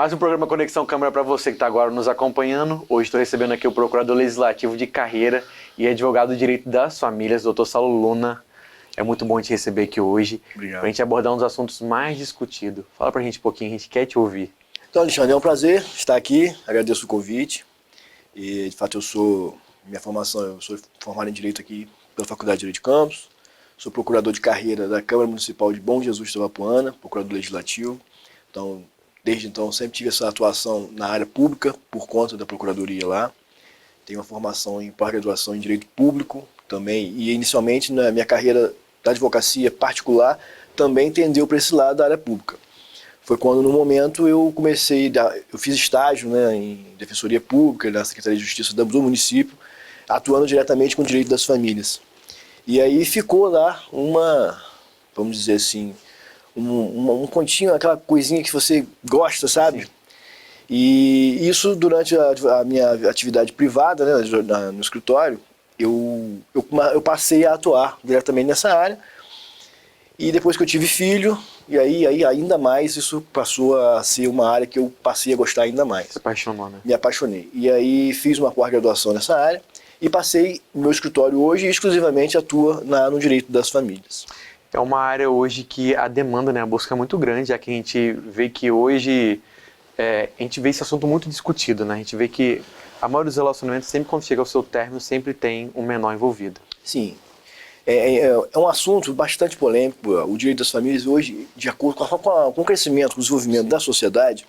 Mais um programa Conexão Câmara para você que está agora nos acompanhando. Hoje estou recebendo aqui o Procurador Legislativo de Carreira e advogado do Direito das Famílias, Dr. Saulo Luna. É muito bom te receber aqui hoje. Obrigado. Para a gente abordar um dos assuntos mais discutidos. Fala para a gente um pouquinho, a gente quer te ouvir. Então, Alexandre, é um prazer estar aqui, agradeço o convite. E, de fato, eu sou formado em Direito aqui pela Faculdade de Direito de Campos, sou procurador de carreira da Câmara Municipal de Bom Jesus de Itabapoana, procurador legislativo. Então, desde então, sempre tive essa atuação na área pública, por conta da procuradoria lá. Tenho uma formação em pós-graduação em Direito Público também, e inicialmente na minha carreira da advocacia particular também tendeu para esse lado da área pública. Foi quando, no momento, eu fiz estágio, né, em Defensoria Pública, na Secretaria de Justiça do município, atuando diretamente com o direito das famílias. E aí ficou lá vamos dizer assim, um continho, aquela coisinha que você gosta, sabe? Sim. E isso, durante a minha atividade privada, né, no escritório, eu passei a atuar diretamente nessa área. E depois que eu tive filho, e aí ainda mais isso passou a ser uma área que eu passei a gostar ainda mais. Se apaixonou, né? Me apaixonei. E aí fiz uma pós-graduação nessa área e passei, o meu escritório hoje exclusivamente atua no direito das famílias. É uma área hoje que a demanda, né, a busca é muito grande, já que a gente vê que hoje a gente vê esse assunto muito discutido, né? A gente vê que a maioria dos relacionamentos, sempre quando chega ao seu término, sempre tem um menor envolvido. Sim. É um assunto bastante polêmico. O direito das famílias hoje, de acordo com o crescimento, com o desenvolvimento da sociedade,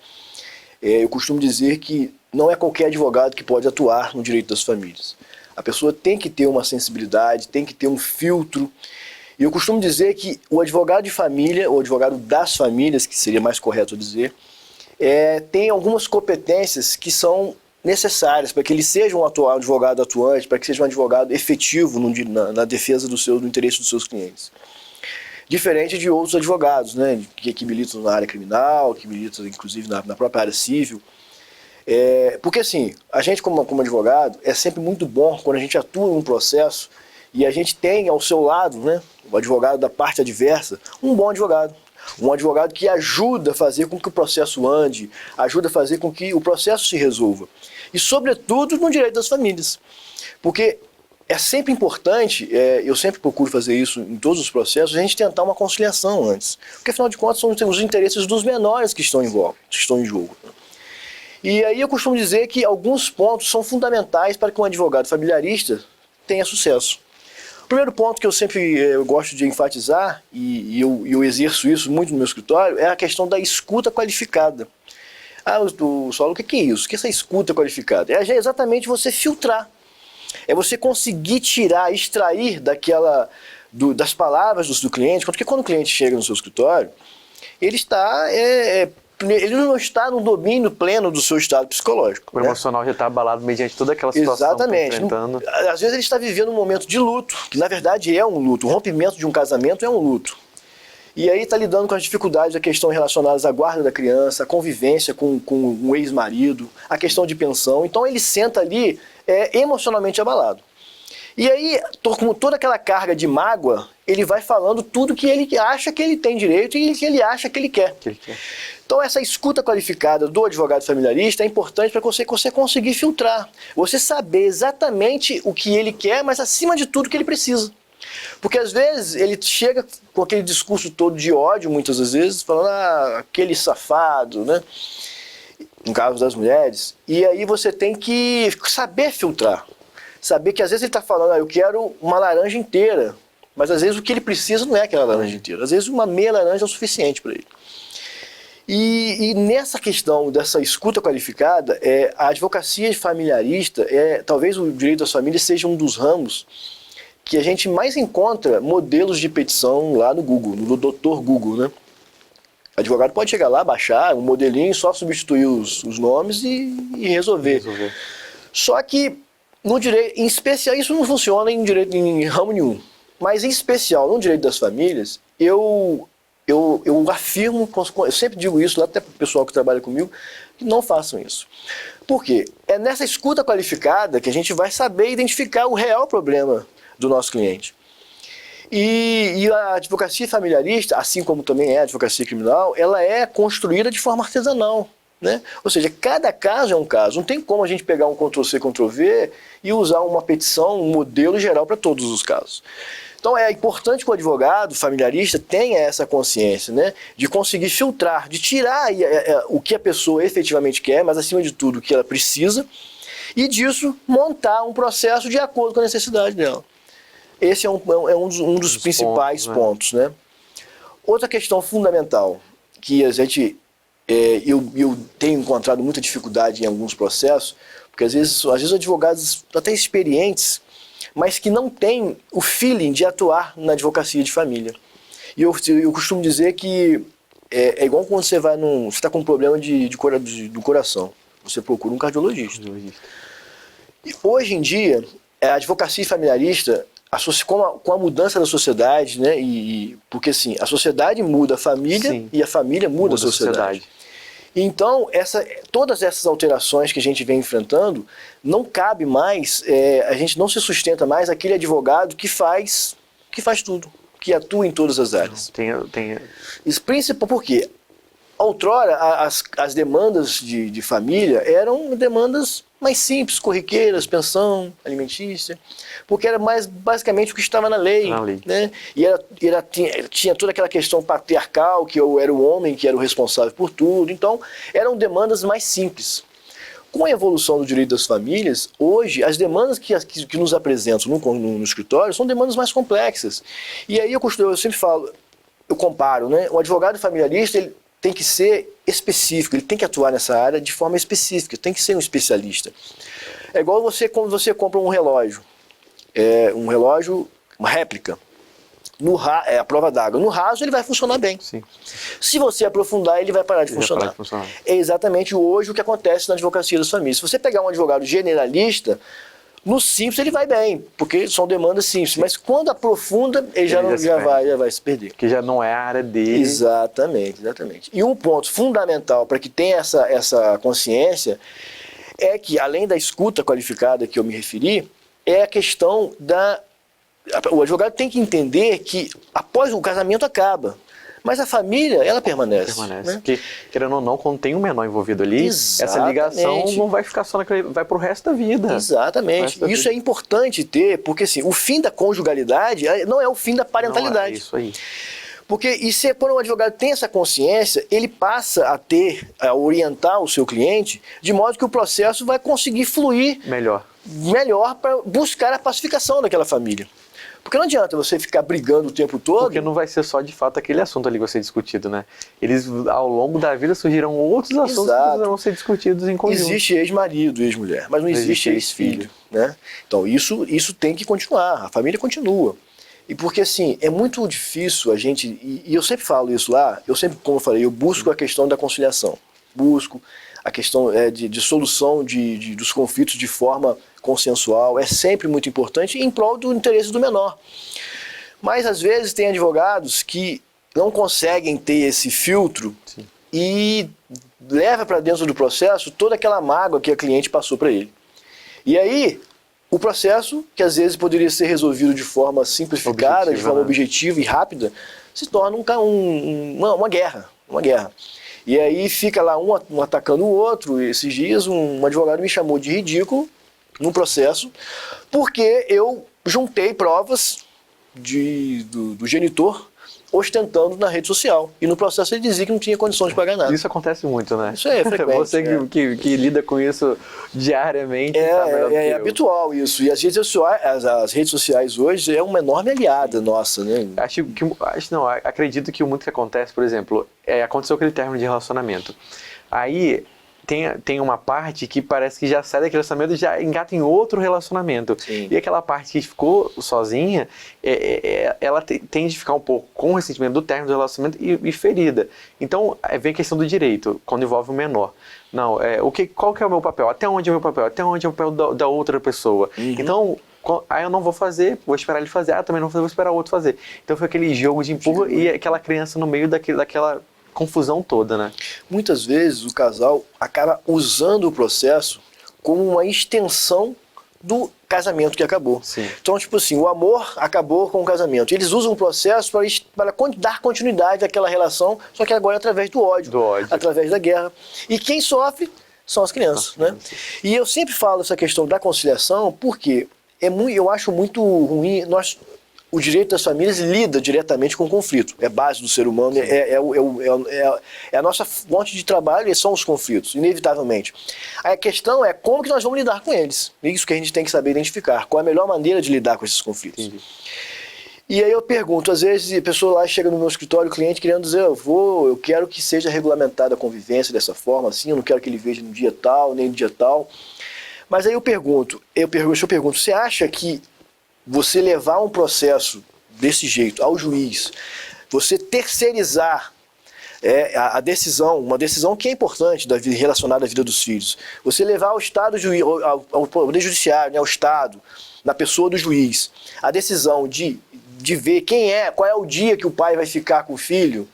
eu costumo dizer que não é qualquer advogado que pode atuar no direito das famílias. A pessoa tem que ter uma sensibilidade, tem que ter um filtro. E eu costumo dizer que o advogado de família, ou advogado das famílias, que seria mais correto dizer, tem algumas competências que são necessárias para que ele seja um advogado atuante, para que seja um advogado efetivo na defesa do interesse dos seus clientes. Diferente de outros advogados, né, que militam na área criminal, que militam inclusive na própria área civil. Porque assim, a gente como advogado, é sempre muito bom quando a gente atua em um processo e a gente tem ao seu lado, né, o advogado da parte adversa, um bom advogado. Um advogado que ajuda a fazer com que o processo ande, ajuda a fazer com que o processo se resolva. E, sobretudo, no direito das famílias. Porque é sempre importante, eu sempre procuro fazer isso em todos os processos, a gente tentar uma conciliação antes. Porque, afinal de contas, são os interesses dos menores que estão em jogo. E aí eu costumo dizer que alguns pontos são fundamentais para que um advogado familiarista tenha sucesso. O primeiro ponto que eu sempre gosto de enfatizar, e eu exerço isso muito no meu escritório, é a questão da escuta qualificada. Saulo, o que é isso? O que é essa escuta qualificada? É exatamente você filtrar. É você conseguir extrair das palavras do cliente, porque quando o cliente chega no seu escritório, ele não está no domínio pleno do seu estado psicológico. O emocional já está abalado mediante toda aquela situação. Exatamente. Que está enfrentando. Às vezes ele está vivendo um momento de luto, que na verdade é um luto. O rompimento de um casamento é um luto. E aí está lidando com as dificuldades da questão relacionadas à guarda da criança, a convivência com um ex-marido, a questão de pensão. Então ele senta ali emocionalmente abalado. E aí, com toda aquela carga de mágoa, ele vai falando tudo que ele acha que ele tem direito e que ele acha que ele quer. Então essa escuta qualificada do advogado familiarista é importante para você conseguir filtrar. Você saber exatamente o que ele quer, mas acima de tudo o que ele precisa. Porque às vezes ele chega com aquele discurso todo de ódio, muitas das vezes, falando, aquele safado, né? No caso das mulheres. E aí você tem que saber filtrar. Saber que às vezes ele está falando, eu quero uma laranja inteira. Mas às vezes o que ele precisa não é aquela laranja inteira. Às vezes uma meia laranja é o suficiente para ele. E nessa questão dessa escuta qualificada, a advocacia familiarista, talvez o direito das famílias seja um dos ramos que a gente mais encontra modelos de petição lá no Google, no Dr. Google, né? O advogado pode chegar lá, baixar um modelinho, só substituir os nomes e resolver. Só que no direito, em especial, isso não funciona em ramo nenhum. Mas em especial, no direito das famílias, eu afirmo, eu sempre digo isso lá até para o pessoal que trabalha comigo, que não façam isso. Por quê? É nessa escuta qualificada que a gente vai saber identificar o real problema do nosso cliente. E a advocacia familiarista, assim como também é a advocacia criminal, ela é construída de forma artesanal. né? Ou seja, cada caso é um caso. Não tem como a gente pegar um Ctrl-C, Ctrl-V e usar uma petição, um modelo geral para todos os casos. Então é importante que o advogado familiarista tenha essa consciência, né, de conseguir filtrar, de tirar o que a pessoa efetivamente quer, mas acima de tudo o que ela precisa, e disso montar um processo de acordo com a necessidade dela. Esse é um dos principais pontos, né? Outra questão fundamental que a gente, eu tenho encontrado muita dificuldade em alguns processos, porque às vezes advogados até experientes, mas que não têm o feeling de atuar na advocacia de família. E eu costumo dizer que é igual quando você está com um problema do coração, você procura um cardiologista. E hoje em dia, a advocacia familiarista, com a mudança da sociedade, né, porque assim, a sociedade muda a família, sim, e a família muda a sociedade. Então, todas essas alterações que a gente vem enfrentando, não cabe mais, a gente não se sustenta mais aquele advogado que faz tudo, que atua em todas as áreas. Isso principal porque, outrora, as demandas de família eram demandas mais simples, corriqueiras, pensão alimentícia, porque era mais basicamente o que estava na lei. Né? E tinha toda aquela questão patriarcal, que eu era o homem que era o responsável por tudo, então eram demandas mais simples. Com a evolução do direito das famílias, hoje as demandas que nos apresentam no escritório são demandas mais complexas. E aí eu sempre falo, eu comparo, né? O advogado familiarista, ele tem que ser específico, ele tem que atuar nessa área de forma específica, tem que ser um especialista. É igual quando você compra um relógio, uma réplica, a prova d'água. No raso ele vai funcionar bem. Sim. Se você aprofundar, ele vai parar de funcionar. É exatamente hoje o que acontece na advocacia das famílias. Se você pegar um advogado generalista, no simples ele vai bem, porque são demandas simples, mas quando aprofunda, ele já vai se perder. Que já não é a área dele. Exatamente. E um ponto fundamental para que tenha essa consciência é que, além da escuta qualificada que eu me referi, é a questão o advogado tem que entender que após o casamento acaba, mas a família, ela permanece. Né? Porque, querendo ou não, quando tem um menor envolvido ali, exatamente, essa ligação não vai ficar só vai pro resto da vida. Exatamente. Isso é importante ter, porque assim, o fim da conjugalidade não é o fim da parentalidade. Não é isso aí. Porque quando o advogado tem essa consciência, ele passa a orientar o seu cliente de modo que o processo vai conseguir fluir melhor para buscar a pacificação daquela família. Porque não adianta você ficar brigando o tempo todo. Porque não vai ser só, de fato, aquele assunto ali que vai ser discutido, né? Ao longo da vida, surgirão outros assuntos que vão ser discutidos em conjunto. Existe ex-marido, ex-mulher, mas não existe ex-filho, né? Então, isso tem que continuar, a família continua. E porque, assim, é muito difícil a gente... E eu sempre falo isso lá, como eu falei, eu busco a questão da conciliação. Busco a questão de solução dos conflitos de forma consensual, é sempre muito importante em prol do interesse do menor. Mas às vezes tem advogados que não conseguem ter esse filtro. Sim. E leva para dentro do processo toda aquela mágoa que a cliente passou para ele. E aí, o processo, que às vezes poderia ser resolvido de forma simplificada, de forma objetiva e rápida, se torna uma guerra. E aí fica lá um atacando o outro. E esses dias um advogado me chamou de ridículo num processo, porque eu juntei provas do genitor ostentando na rede social. E no processo ele dizia que não tinha condições de pagar nada. Isso acontece muito, né? Isso é frequente. Você que lida com isso diariamente. É habitual isso. E as redes sociais hoje é uma enorme aliada nossa, né? Acredito que muito que acontece, por exemplo, aconteceu aquele término de relacionamento. Aí tem uma parte que parece que já sai daquele relacionamento e já engata em outro relacionamento. Sim. E aquela parte que ficou sozinha, ela tende a ficar um pouco com o ressentimento do término do relacionamento e ferida. Então, vem a questão do direito, quando envolve o menor. Não, qual que é o meu papel? Até onde é o meu papel? Até onde é o papel da outra pessoa? Uhum. Então, eu não vou fazer, vou esperar ele fazer. Também não vou fazer, vou esperar o outro fazer. Então, foi aquele jogo de empurra e aquela criança no meio daquela confusão toda, né? Muitas vezes o casal acaba usando o processo como uma extensão do casamento que acabou. Sim. Então, tipo assim, o amor acabou com o casamento. Eles usam o processo para dar continuidade àquela relação, só que agora através do ódio, através da guerra. E quem sofre são as crianças, né? E eu sempre falo essa questão da conciliação porque eu acho muito ruim. O direito das famílias lida diretamente com o conflito. É base do ser humano, é a nossa fonte de trabalho e são os conflitos, inevitavelmente. Aí a questão é como que nós vamos lidar com eles. Isso que a gente tem que saber identificar. Qual é a melhor maneira de lidar com esses conflitos. Entendi. E aí eu pergunto, às vezes a pessoa lá chega no meu escritório, o cliente querendo dizer, eu quero que seja regulamentada a convivência dessa forma, assim, eu não quero que ele veja no dia tal, nem no dia tal. Mas aí eu pergunto, você acha que você levar um processo desse jeito ao juiz, você terceirizar a decisão, uma decisão que é importante relacionada à vida dos filhos, você levar ao Estado, ao Poder Judiciário, né, ao Estado, na pessoa do juiz, a decisão de ver qual é o dia que o pai vai ficar com o filho,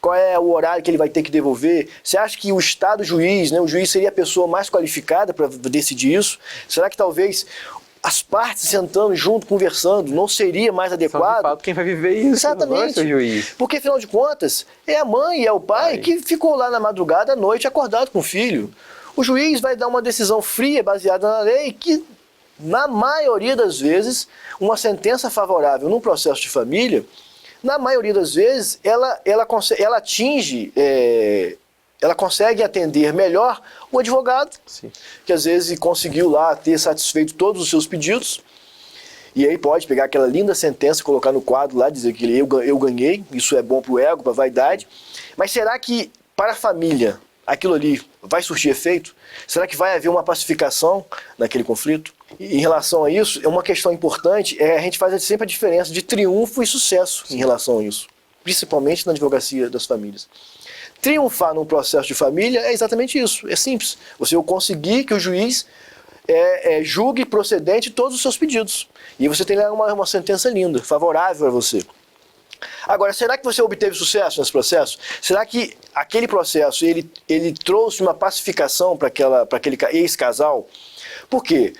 qual é o horário que ele vai ter que devolver. Você acha que o Estado juiz, né, o juiz seria a pessoa mais qualificada para decidir isso? Será que talvez as partes sentando junto, conversando, não seria mais adequado? Só quem vai viver isso. Exatamente. Não vai ser o juiz. Porque, afinal de contas, é a mãe e é o pai que ficou lá na madrugada, à noite, acordado com o filho. O juiz vai dar uma decisão fria, baseada na lei, que, na maioria das vezes, uma sentença favorável num processo de família, na maioria das vezes, ela consegue atender melhor o advogado, sim, que às vezes conseguiu lá ter satisfeito todos os seus pedidos, e aí pode pegar aquela linda sentença, colocar no quadro lá, dizer que eu ganhei, isso é bom para o ego, para a vaidade, mas será que para a família aquilo ali vai surtir efeito? Será que vai haver uma pacificação naquele conflito? E em relação a isso, é uma questão importante, a gente faz sempre a diferença de triunfo e sucesso em relação a isso, principalmente na advocacia das famílias. Triunfar num processo de família é exatamente isso, é simples. Você conseguir que o juiz julgue procedente todos os seus pedidos. E você tem lá uma sentença linda, favorável a você. Agora, será que você obteve sucesso nesse processo? Será que aquele processo ele trouxe uma pacificação para aquele ex-casal? Por quê?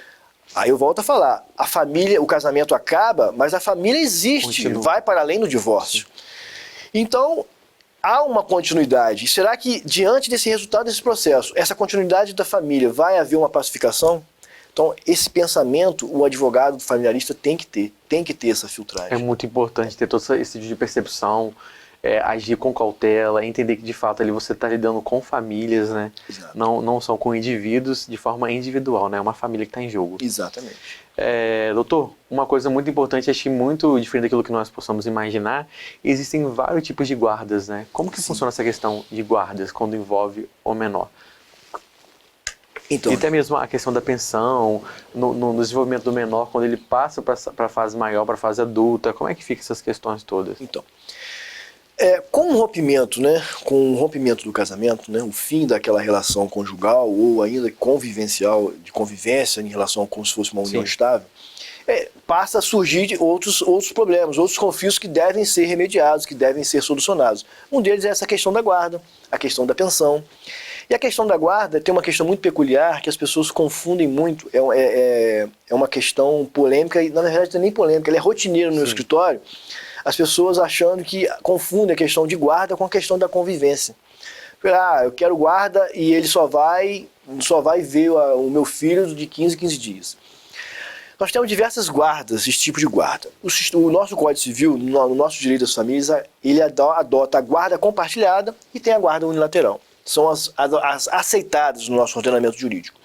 Aí eu volto a falar, a família, o casamento acaba, mas a família existe, vai para além do divórcio. Então, há uma continuidade. E será que, diante desse resultado desse processo, essa continuidade da família, vai haver uma pacificação? Então, esse pensamento, o advogado familiarista tem que ter essa filtragem. É muito importante ter todo esse tipo de percepção, agir com cautela, entender que, de fato, ali você está lidando com famílias, né? Não são com indivíduos de forma individual, né? É uma família que está em jogo. Exatamente. Doutor, uma coisa muito importante, acho que muito diferente daquilo que nós possamos imaginar, existem vários tipos de guardas, né? Como que funciona essa questão de guardas quando envolve o menor? Então, e até mesmo a questão da pensão, no desenvolvimento do menor, quando ele passa para a fase maior, para a fase adulta, como é que ficam essas questões todas? Então, com o rompimento, né, com o rompimento do casamento, né, o fim daquela relação conjugal ou ainda convivencial, de convivência em relação a como se fosse uma união estável, passa a surgir outros problemas, outros conflitos que devem ser remediados, que devem ser solucionados. Um deles é essa questão da guarda, a questão da pensão. E a questão da guarda tem uma questão muito peculiar que as pessoas confundem muito. É uma questão polêmica, e na verdade não é nem polêmica, ela é rotineira no meu escritório. As pessoas achando que confundem a questão de guarda com a questão da convivência. Eu quero guarda e ele só vai ver o meu filho de 15 em 15 dias. Nós temos diversas guardas, esse tipo de guarda. O nosso Código Civil, no nosso direito das famílias, ele adota a guarda compartilhada e tem a guarda unilateral. São as aceitadas no nosso ordenamento jurídico.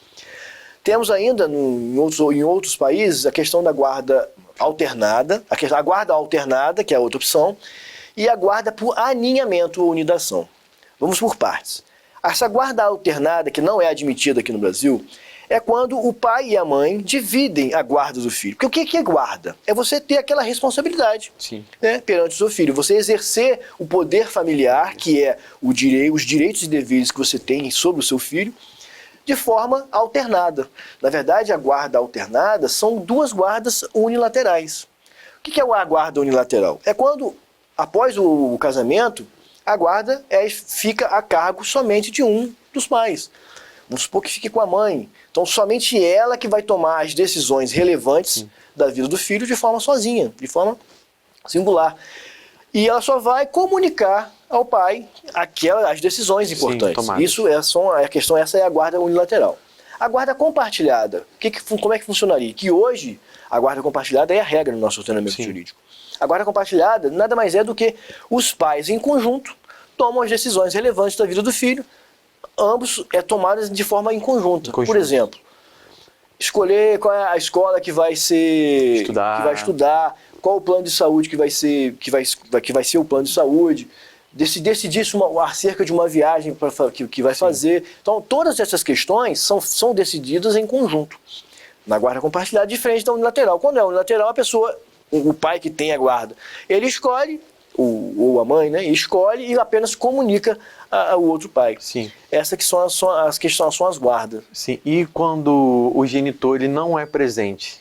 Temos ainda, em outros países, a questão da guarda alternada, a guarda alternada, que é a outra opção, e a guarda por aninhamento ou unidação. Vamos por partes. Essa guarda alternada, que não é admitida aqui no Brasil, é quando o pai e a mãe dividem a guarda do filho. Porque o que é guarda? É você ter aquela responsabilidade, né, perante o seu filho. Você exercer o poder familiar, que é os direitos e deveres que você tem sobre o seu filho, de forma alternada. Na verdade, a guarda alternada são duas guardas unilaterais. O que é a guarda unilateral? É quando, após o casamento, a guarda fica a cargo somente de um dos pais. Vamos supor que fique com a mãe. Então, somente ela que vai tomar as decisões relevantes da vida do filho de forma sozinha, de forma singular. E ela só vai comunicar ao pai as decisões importantes. A questão essa é a guarda unilateral. A guarda compartilhada, como é que funcionaria? Que hoje a guarda compartilhada é a regra no nosso ordenamento jurídico. A guarda compartilhada nada mais é do que os pais em conjunto tomam as decisões relevantes da vida do filho, ambos tomadas de forma em conjunta. Por exemplo, escolher qual é a escola que vai estudar, qual o plano de saúde que vai ser o plano de saúde, decidir acerca de uma viagem que vai fazer. Então, todas essas questões são decididas em conjunto. Na guarda compartilhada, diferente da unilateral. Quando é unilateral, o pai que tem a guarda, ele escolhe, ou a mãe, né, escolhe e apenas comunica ao outro pai. Sim. Essas que são as questões, são as guardas. Sim. E quando o genitor ele não é presente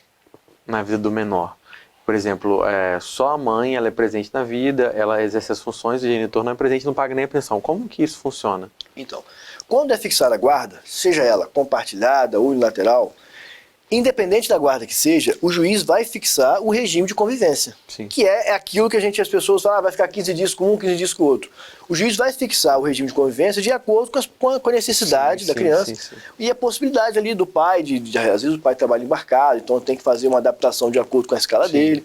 na vida do menor? Por exemplo, só a mãe ela é presente na vida, ela exerce as funções, o genitor não é presente, não paga nem a pensão. Como que isso funciona? Então, quando é fixada a guarda, seja ela compartilhada ou unilateral, independente da guarda que seja, o juiz vai fixar o regime de convivência. Sim. Que é aquilo que as pessoas falam, vai ficar 15 dias com um, 15 dias com o outro. O juiz vai fixar o regime de convivência de acordo com a necessidade da criança e a possibilidade ali do pai, às vezes o pai trabalha embarcado, então tem que fazer uma adaptação de acordo com a escala dele.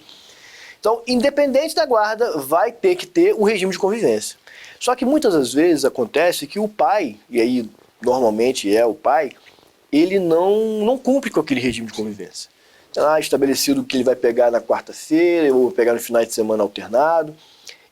Então, independente da guarda, vai ter que ter o regime de convivência. Só que muitas das vezes acontece que o pai, e aí normalmente é o pai, ele não cumpre com aquele regime de convivência. Estabelecido que ele vai pegar na quarta-feira, ou pegar no final de semana alternado,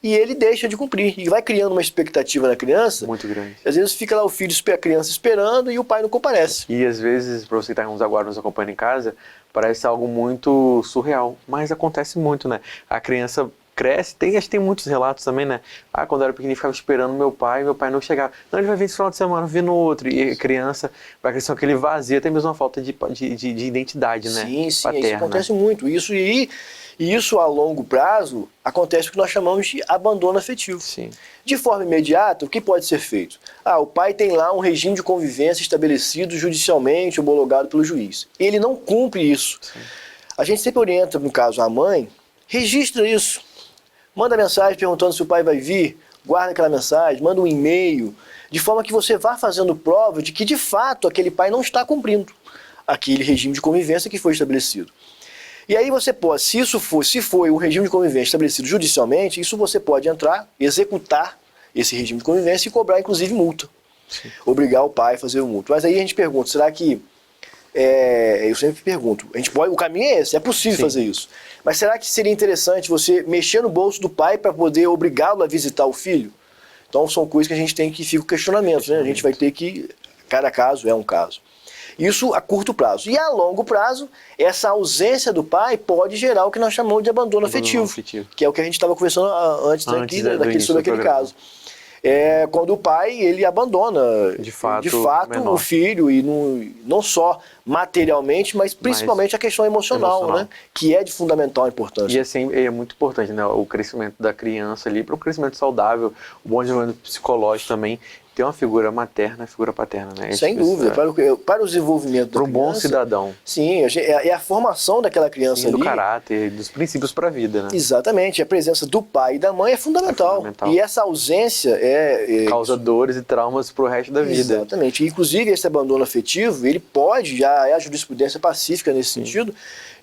e ele deixa de cumprir. E vai criando uma expectativa na criança. Muito grande. Às vezes fica lá a criança esperando e o pai não comparece. E às vezes, para você que está agora nos acompanhando em casa, parece algo muito surreal. Mas acontece muito, né? A criança cresce, acho que tem muitos relatos também, né? Quando eu era pequenininho, ficava esperando meu pai não chegava. Não, ele vai vir esse final de semana, vir no outro. E a criança vai crescer com aquele vazio, até mesmo uma falta de identidade, né? Sim, paterna. Isso acontece muito. Isso a longo prazo acontece o que nós chamamos de abandono afetivo. Sim. De forma imediata, o que pode ser feito? O pai tem lá um regime de convivência estabelecido judicialmente, homologado pelo juiz. Ele não cumpre isso. Sim. A gente sempre orienta, no caso, a mãe, registra isso. Manda mensagem perguntando se o pai vai vir, guarda aquela mensagem, manda um e-mail, de forma que você vá fazendo prova de que, de fato, aquele pai não está cumprindo aquele regime de convivência que foi estabelecido. E aí você pode, se foi um regime de convivência estabelecido judicialmente, isso você pode entrar, executar esse regime de convivência e cobrar, inclusive, multa. Sim. Obrigar o pai a fazer o multa. Mas aí a gente pergunta, será que... eu sempre pergunto, o caminho é esse, é possível fazer isso. Mas será que seria interessante você mexer no bolso do pai para poder obrigá-lo a visitar o filho? Então são coisas que a gente tem que ficar questionamento, né? A gente vai ter que, cada caso é um caso. Isso a curto prazo. E a longo prazo, essa ausência do pai pode gerar o que nós chamamos de abandono afetivo, que é o que a gente estava conversando antes sobre aquele caso. Quando o pai ele abandona de fato o filho, e não só materialmente, mas principalmente a questão emocional, né? Que é de fundamental importância. E assim, é muito importante, né? O crescimento da criança ali, para o crescimento saudável, o bom desenvolvimento psicológico também, ter uma figura materna e figura paterna, né? Sem dúvida, para o desenvolvimento da criança. Para um bom cidadão. Sim, é a formação daquela criança ali. Do caráter, dos princípios para a vida, né? Exatamente, a presença do pai e da mãe é fundamental. E essa ausência causa dores e traumas para o resto da vida. Exatamente, inclusive esse abandono afetivo, ele pode, já é a jurisprudência pacífica nesse sentido,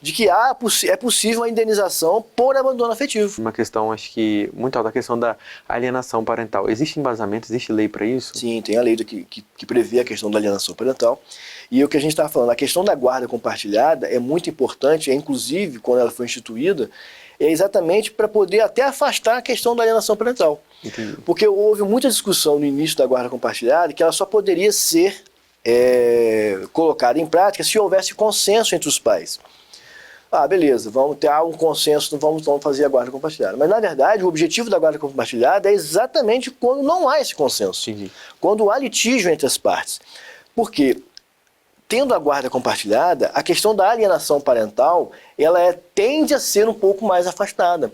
de que é possível uma indenização por abandono afetivo. Uma questão, acho que, muito alta, a questão da alienação parental. Existe embasamento, existe lei para isso? Sim, tem a lei que prevê a questão da alienação parental. E o que a gente estava falando, a questão da guarda compartilhada é muito importante, inclusive, quando ela foi instituída, é exatamente para poder até afastar a questão da alienação parental. Entendi. Porque houve muita discussão no início da guarda compartilhada que ela só poderia ser colocada em prática se houvesse consenso entre os pais. Beleza, vamos ter um consenso, vamos fazer a guarda compartilhada. Mas, na verdade, o objetivo da guarda compartilhada é exatamente quando não há esse consenso. Sim. Quando há litígio entre as partes. Porque, tendo a guarda compartilhada, a questão da alienação parental, ela tende a ser um pouco mais afastada.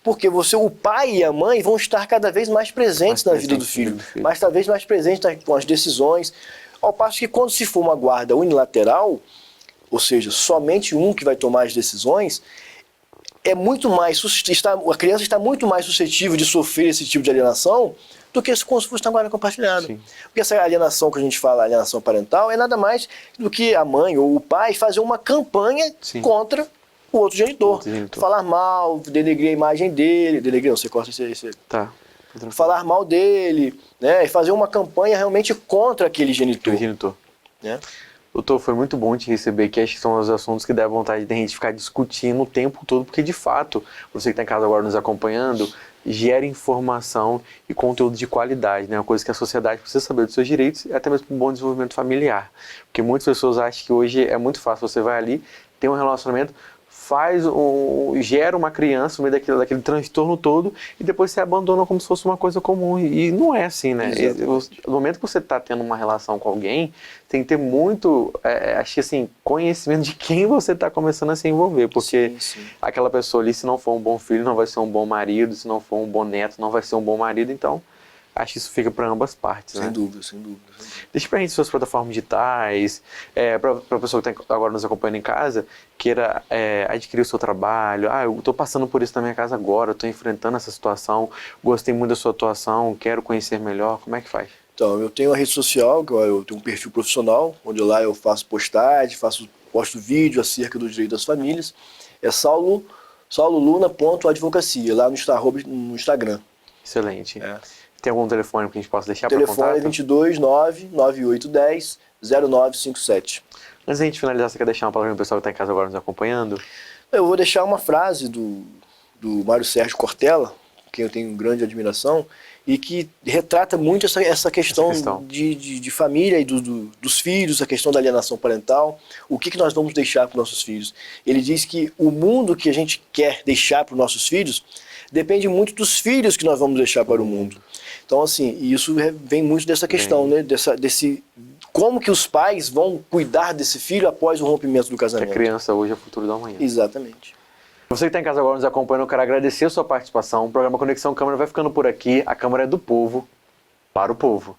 Porque o pai e a mãe vão estar cada vez mais presentes na vida do filho. Mas talvez mais presentes com as decisões. Ao passo que quando se for uma guarda unilateral, ou seja, somente um que vai tomar as decisões, é muito mais, a criança está muito mais suscetível de sofrer esse tipo de alienação do que se fosse na guarda compartilhada. Sim. Porque essa alienação que a gente fala, alienação parental, é nada mais do que a mãe ou o pai fazer uma campanha Sim. contra o outro genitor. Outro genitor. Falar mal, denegrir a imagem dele, denegrir não, você corta esse Tá. falar mal dele, né? E fazer uma campanha realmente contra aquele genitor. Genitor. Né? Doutor, foi muito bom te receber aqui. Acho que são os assuntos que dá vontade de a gente ficar discutindo o tempo todo, porque de fato, você que está em casa agora nos acompanhando, gera informação e conteúdo de qualidade, né? Uma coisa que a sociedade precisa saber dos seus direitos e até mesmo um bom desenvolvimento familiar. Porque muitas pessoas acham que hoje é muito fácil, você vai ali, tem um relacionamento, gera uma criança no meio daquele transtorno todo e depois se abandona como se fosse uma coisa comum. E não é assim, né? No momento que você está tendo uma relação com alguém, tem que ter muito, acho que assim, conhecimento de quem você está começando a se envolver. Porque Sim. aquela pessoa ali, se não for um bom filho, não vai ser um bom marido. Se não for um bom neto, não vai ser um bom marido. Então, acho que isso fica para ambas partes, né? Sem dúvida, sem dúvida. Deixa pra gente suas plataformas digitais, pra pessoa que está agora nos acompanhando em casa, queira adquirir o seu trabalho. Eu estou passando por isso na minha casa agora, estou enfrentando essa situação, gostei muito da sua atuação, quero conhecer melhor. Como é que faz? Então, eu tenho a rede social, eu tenho um perfil profissional, onde lá eu faço postagem, posto vídeo acerca do direito das famílias. É sauloluna.advocacia, lá no Instagram. Excelente. Tem algum telefone que a gente possa deixar para contato? Telefone é 229-9810-0957. Antes da gente finalizar, você quer deixar uma palavra para o pessoal que está em casa agora nos acompanhando? Eu vou deixar uma frase do Mário Sérgio Cortella, que eu tenho grande admiração, e que retrata muito essa questão. De família e dos filhos, a questão da alienação parental, o que nós vamos deixar para os nossos filhos. Ele diz que o mundo que a gente quer deixar para os nossos filhos depende muito dos filhos que nós vamos deixar para o mundo. Então, assim, isso vem muito dessa questão, né? Como que os pais vão cuidar desse filho após o rompimento do casamento. Que a criança hoje é o futuro da manhã. Exatamente. Você que está em casa agora nos acompanhando, eu quero agradecer a sua participação. O programa Conexão Câmara vai ficando por aqui. A Câmara é do povo, para o povo.